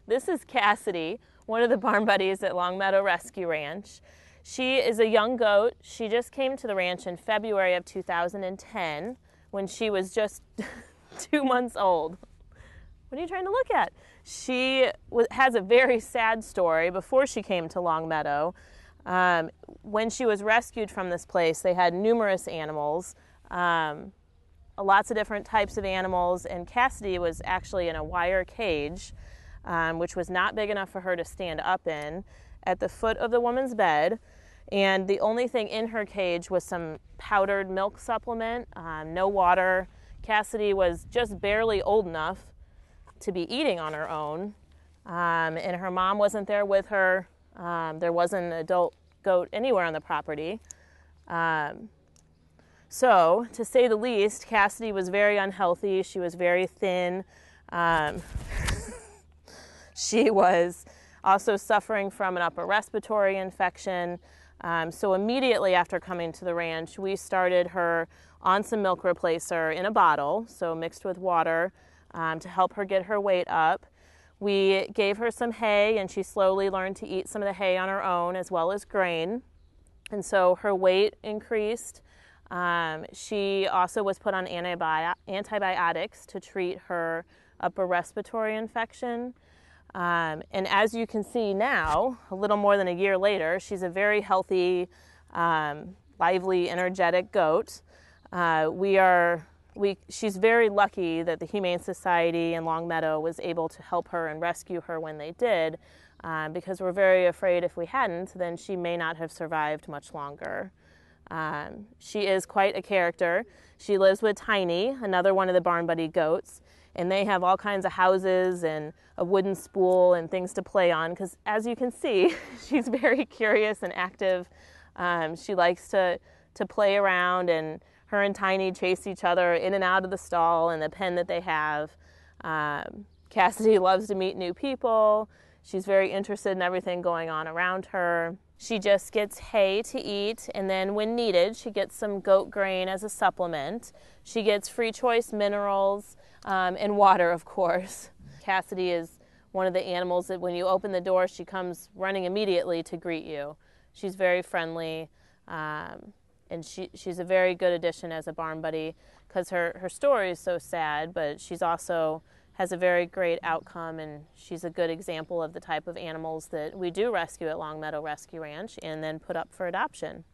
This is Cassidy, one of the barn buddies at Longmeadow Rescue Ranch. She is a young goat. She just came to the ranch in February of 2010 when she was just 2 months old. What are you trying to look at? She has a very sad story before she came to Longmeadow. When she was rescued from this place, they had numerous animals, lots of different types of animals, and Cassidy was actually in a wire cage, which was not big enough for her to stand up in, at the foot of the woman's bed. And the only thing in her cage was some powdered milk supplement, no water. Cassidy was just barely old enough to be eating on her own, and her mom wasn't there with her. There wasn't an adult goat anywhere on the property. So, to say the least, Cassidy was very unhealthy. She was very thin. She was also suffering from an upper respiratory infection. So immediately after coming to the ranch, we started her on some milk replacer in a bottle, so mixed with water, to help her get her weight up. We gave her some hay, and she slowly learned to eat some of the hay on her own, as well as grain. And so her weight increased. She also was put on antibiotics to treat her upper respiratory infection. And as you can see now, a little more than a year later, she's a very healthy, lively, energetic goat. She's very lucky that the Humane Society in Longmeadow was able to help her and rescue her when they did, because we're very afraid if we hadn't, then she may not have survived much longer. She is quite a character. She lives with Tiny, another one of the barn buddy goats, and they have all kinds of houses and a wooden spool and things to play on, because as you can see, she's very curious and active. She likes to play around, and her and Tiny chase each other in and out of the stall and the pen that they have. Cassidy loves to meet new people. She's very interested in everything going on around her. She just gets hay to eat, and then when needed, she gets some goat grain as a supplement. She gets free choice minerals and water, of course. Cassidy is one of the animals that when you open the door, she comes running immediately to greet you. She's very friendly, and she's a very good addition as a barn buddy, because her story is so sad, but she's also has a very great outcome, and she's a good example of the type of animals that we do rescue at Longmeadow Rescue Ranch and then put up for adoption.